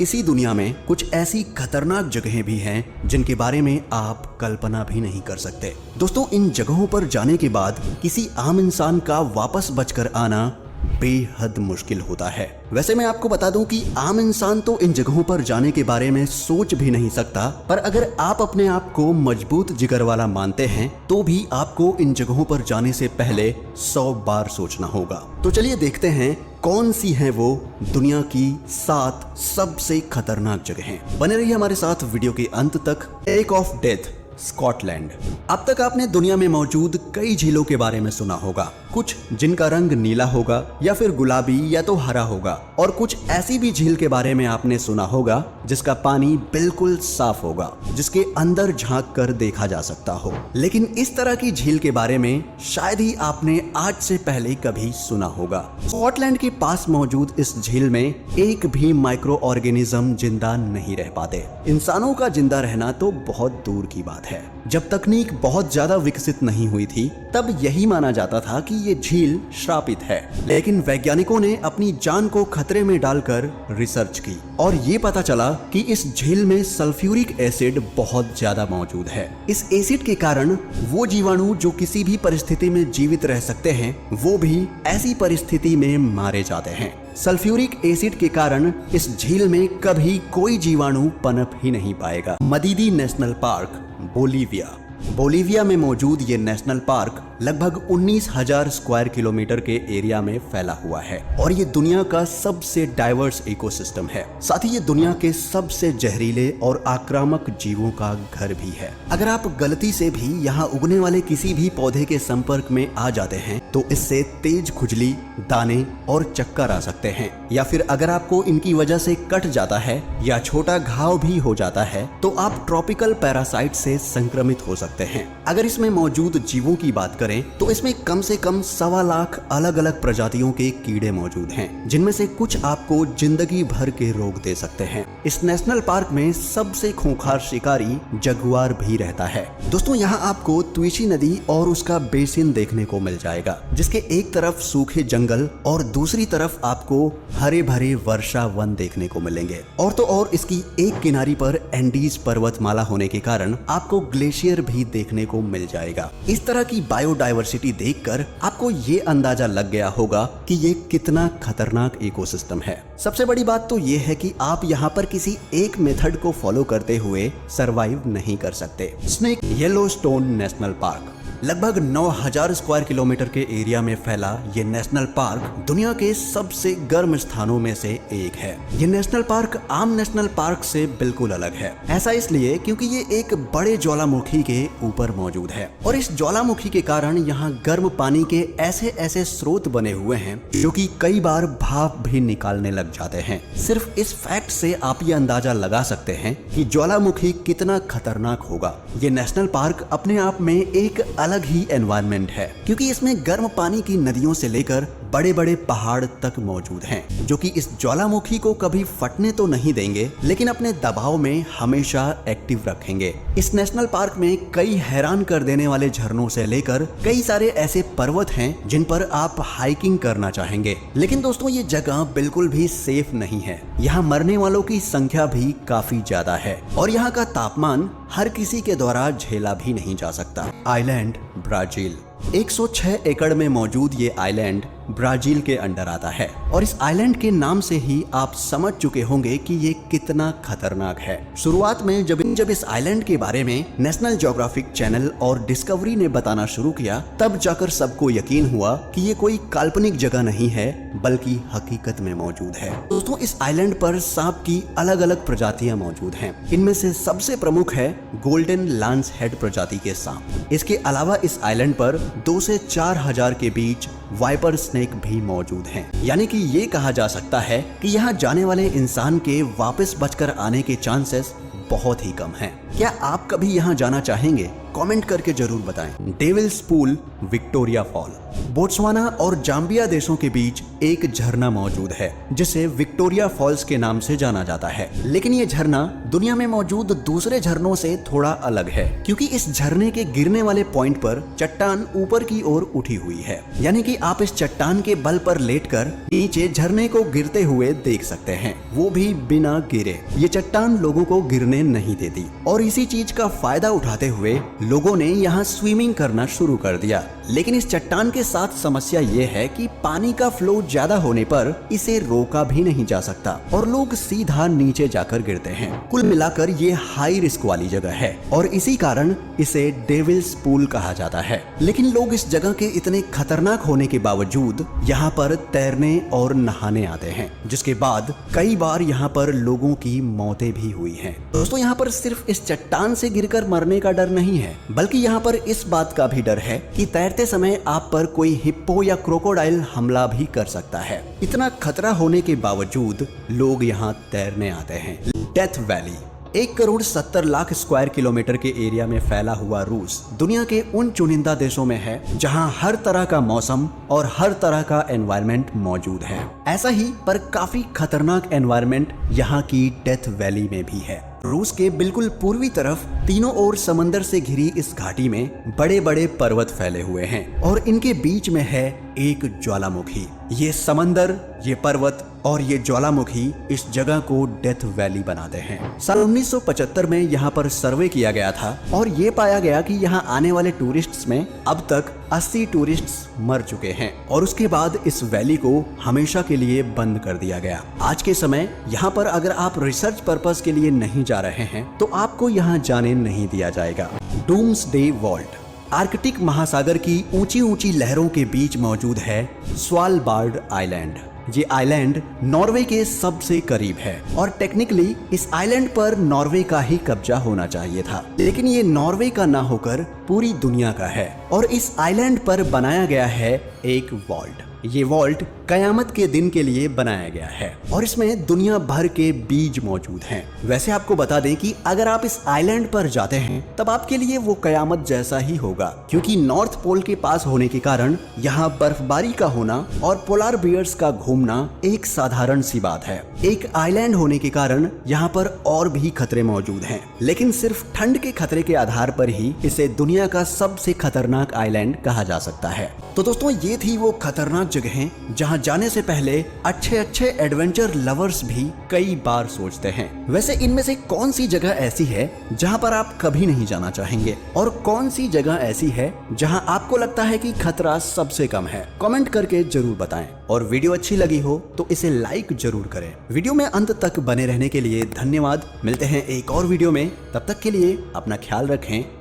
इसी दुनिया में कुछ ऐसी खतरनाक जगहें भी हैं जिनके बारे में आप कल्पना भी नहीं कर सकते। दोस्तों, इन जगहों पर जाने के बाद किसी आम इंसान का वापस बचकर आना बेहद मुश्किल होता है। वैसे मैं आपको बता दूं कि आम इंसान तो इन जगहों पर जाने के बारे में सोच भी नहीं सकता, पर अगर आप अपने आप को मजबूत जिगर वाला मानते हैं तो भी आपको इन जगहों पर जाने से पहले 100 बार सोचना होगा। तो चलिए देखते हैं कौन सी हैं वो दुनिया की 7 सबसे खतरनाक जगहें। बने रहिए हमारे साथ वीडियो के अंत तक। Lake of death, Scotland. अब तक आपने दुनिया में मौजूद कई झीलों के बारे में सुना होगा, कुछ जिनका रंग नीला होगा या फिर गुलाबी या तो हरा होगा, और कुछ ऐसी भी झील के बारे में आपने सुना होगा जिसका पानी बिल्कुल साफ होगा, जिसके अंदर झांक कर देखा जा सकता हो। लेकिन इस तरह की झील के बारे में शायद ही आपने आज से पहले कभी सुना होगा। स्कॉटलैंड के पास मौजूद इस झील में एक भी माइक्रो ऑर्गेनिज्म जिंदा नहीं रह पाते। इंसानों का जिंदा रहना तो बहुत दूर की बात है। जब तकनीक बहुत ज्यादा विकसित नहीं हुई थी तब यही माना जाता था कि ये झील श्रापित है, लेकिन वैज्ञानिकों ने अपनी जान को खतरे में डालकर रिसर्च की और ये पता चला कि इस झील में सल्फ्यूरिक एसिड बहुत ज्यादा मौजूद है। इस एसिड के कारण वो जीवाणु जो किसी भी परिस्थिति में जीवित रह सकते हैं वो भी ऐसी परिस्थिति में मारे जाते हैं। सल्फ्यूरिक एसिड के कारण इस झील में कभी कोई जीवाणु पनप ही नहीं पाएगा। मदीदी नेशनल पार्क, बोलीविया में मौजूद ये नेशनल पार्क लगभग 19,000 स्क्वायर किलोमीटर के एरिया में फैला हुआ है और ये दुनिया का सबसे डाइवर्स इकोसिस्टम है। साथ ही ये दुनिया के सबसे जहरीले और आक्रामक जीवों का घर भी है। अगर आप गलती से भी यहाँ उगने वाले किसी भी पौधे के संपर्क में आ जाते हैं तो इससे तेज खुजली, दाने और चक्कर आ सकते हैं, या फिर अगर आपको इनकी वजह से कट जाता है या छोटा घाव भी हो जाता है तो आप ट्रॉपिकल पैरासाइट से संक्रमित हो सकते हैं। अगर इसमें मौजूद जीवों की बात करें तो इसमें कम से कम 1.25 लाख अलग अलग प्रजातियों के कीड़े मौजूद हैं, जिनमें से कुछ आपको जिंदगी भर के रोग दे सकते हैं। इस नेशनल पार्क में सबसे खूंखार शिकारी जगुआर भी रहता है। दोस्तों, यहाँ आपको ट्विची नदी और उसका बेसिन देखने को मिल जाएगा, जिसके एक तरफ सूखे जंगल और दूसरी तरफ आपको हरे भरे वर्षा वन देखने को मिलेंगे। और तो और इसकी एक किनारी पर एंडीज पर्वतमाला होने के कारण आपको ग्लेशियर भी देखने को मिल जाएगा। इस तरह की बायोडायवर्सिटी देखकर आपको ये अंदाजा लग गया होगा कि ये कितना खतरनाक इकोसिस्टम है। सबसे बड़ी बात तो ये है कि आप यहाँ पर किसी एक मेथड को फॉलो करते हुए सरवाइव नहीं कर सकते। स्नेक येलोस्टोन नेशनल पार्क, लगभग 9,000 स्क्वायर किलोमीटर के एरिया में फैला ये नेशनल पार्क दुनिया के सबसे गर्म स्थानों में से एक है। ये नेशनल पार्क आम नेशनल पार्क से बिल्कुल अलग है। ऐसा इसलिए क्योंकि ये एक बड़े ज्वालामुखी के ऊपर मौजूद है और इस ज्वालामुखी के कारण यहाँ गर्म पानी के ऐसे ऐसे स्रोत बने हुए हैं जो कि कई बार भाप भी निकालने लग जाते हैं। सिर्फ इस फैक्ट से आप ये अंदाजा लगा सकते हैं कि ज्वालामुखी कितना खतरनाक होगा। ये नेशनल पार्क अपने आप में एक अलग ही एनवायरनमेंट है, क्योंकि इसमें गर्म पानी की नदियों से लेकर बड़े बड़े पहाड़ तक मौजूद हैं, जो कि इस ज्वालामुखी को कभी फटने तो नहीं देंगे लेकिन अपने दबाव में हमेशा एक्टिव रखेंगे। इस नेशनल पार्क में कई हैरान कर देने वाले झरनों से लेकर कई सारे ऐसे पर्वत हैं जिन पर आप हाइकिंग करना चाहेंगे। लेकिन दोस्तों, ये जगह बिल्कुल भी सेफ नहीं है। यहाँ मरने वालों की संख्या भी काफी ज्यादा है और यहाँ का तापमान हर किसी के द्वारा झेला भी नहीं जा सकता। Island, Brazil. 106 एकड़ में मौजूद ये आइलैंड ब्राजील के अंडर आता है और इस आइलैंड के नाम से ही आप समझ चुके होंगे कि ये कितना खतरनाक है। शुरुआत में जब इस आइलैंड के बारे में नेशनल ज्योग्राफिक चैनल और डिस्कवरी ने बताना शुरू किया तब जाकर सबको यकीन हुआ कि ये कोई काल्पनिक जगह नहीं है बल्कि हकीकत में मौजूद है। दोस्तों, इस आइलैंड पर सांप की अलग अलग प्रजातियां मौजूद हैं। इनमें से सबसे प्रमुख है गोल्डन लांस हेड प्रजाति के सांप। इसके अलावा इस आइलैंड पर 2 से 4,000 के बीच वाइपर स्नेक भी मौजूद हैं। यानी कि ये कहा जा सकता है कि यहाँ जाने वाले इंसान के वापस बचकर आने के चांसेस बहुत ही कम हैं। क्या आप कभी यहाँ जाना चाहेंगे? कमेंट करके जरूर बताएं। Devil's Pool Victoria Fall. Botswana और जाम्बिया देशों के बीच एक झरना मौजूद है जिसे विक्टोरिया फॉल्स के नाम से जाना जाता है। लेकिन ये झरना दुनिया में मौजूद दूसरे झरनों से थोड़ा अलग है, क्योंकि इस झरने के गिरने वाले पॉइंट पर चट्टान ऊपर की ओर उठी हुई है, यानी कि आप इस चट्टान के बल पर लेटकर नीचे झरने को गिरते हुए देख सकते हैं, वो भी बिना गिरे। ये चट्टान लोगों को गिरने नहीं देती और इसी चीज का फायदा उठाते हुए लोगों ने यहाँ स्विमिंग करना शुरू कर दिया। लेकिन इस चट्टान के साथ समस्या ये है कि पानी का फ्लो ज्यादा होने पर इसे रोका भी नहीं जा सकता और लोग सीधा नीचे जाकर गिरते हैं। कुल मिलाकर ये हाई रिस्क वाली जगह है और इसी कारण इसे डेविल्स पूल कहा जाता है। लेकिन लोग इस जगह के इतने खतरनाक होने के बावजूद यहाँ पर तैरने और नहाने आते हैं, जिसके बाद कई बार यहाँ पर लोगों की मौतें भी हुई हैं। दोस्तों, यहाँ पर सिर्फ इस चट्टान से गिरकर मरने का डर नहीं है, बल्कि यहाँ पर इस बात का भी डर है कि तैरते समय आप पर कोई हिप्पो या क्रोकोडाइल हमला भी कर सकता है। इतना खतरा होने के बावजूद लोग यहाँ तैरने आते हैं। डेथ वैली 1,70,00,000 स्क्वायर किलोमीटर के एरिया में फैला हुआ रूस दुनिया के उन चुनिंदा देशों में है जहां हर तरह का मौसम और हर तरह का एनवायरनमेंट मौजूद है। ऐसा ही पर काफी खतरनाक एनवायरनमेंट यहाँ की डेथ वैली में भी है। रूस के बिल्कुल पूर्वी तरफ तीनों ओर समंदर से घिरी इस घाटी में बड़े बड़े पर्वत फैले हुए हैं और इनके बीच में है एक ज्वालामुखी। ये समंदर, ये पर्वत और ये ज्वालामुखी इस जगह को डेथ वैली बनाते हैं। साल 1975 में यहाँ पर सर्वे किया गया था और ये पाया गया कि यहाँ आने वाले टूरिस्ट्स में अब तक 80 टूरिस्ट्स मर चुके हैं और उसके बाद इस वैली को हमेशा के लिए बंद कर दिया गया। आज के समय यहाँ पर अगर आप रिसर्च पर्पस के लिए नहीं जा रहे हैं तो आपको यहाँ जाने नहीं दिया जाएगा। डूम्सडे वॉल्ट आर्कटिक महासागर की ऊंची ऊंची लहरों के बीच मौजूद है स्वालबार्ड आइलैंड। ये आइलैंड नॉर्वे के सबसे करीब है और टेक्निकली इस आइलैंड पर नॉर्वे का ही कब्जा होना चाहिए था, लेकिन ये नॉर्वे का ना होकर पूरी दुनिया का है और इस आइलैंड पर बनाया गया है एक वॉल्ट। ये वॉल्ट कयामत के दिन के लिए बनाया गया है और इसमें दुनिया भर के बीज मौजूद हैं। वैसे आपको बता दें कि अगर आप इस आइलैंड पर जाते हैं तब आपके लिए वो कयामत जैसा ही होगा, क्योंकि नॉर्थ पोल के पास होने के कारण यहाँ बर्फबारी का होना और पोलार बियर्स का घूमना एक साधारण सी बात है। एक आइलैंड होने के कारण यहाँ पर और भी खतरे मौजूद हैं, लेकिन सिर्फ ठंड के खतरे के आधार पर ही इसे दुनिया का सबसे खतरनाक आइलैंड कहा जा सकता है। तो दोस्तों, ये थी वो खतरनाक जगहें जहां जाने से पहले अच्छे एडवेंचर लवर्स भी कई बार सोचते हैं। वैसे इनमें से कौन सी जगह ऐसी है जहां पर आप कभी नहीं जाना चाहेंगे और कौन सी जगह ऐसी है जहां आपको लगता है कि खतरा सबसे कम है? कमेंट करके जरूर बताएं और वीडियो अच्छी लगी हो तो इसे लाइक जरूर करें। वीडियो में अंत तक बने रहने के लिए धन्यवाद। मिलते हैं एक और वीडियो में, तब तक के लिए अपना ख्याल रखें।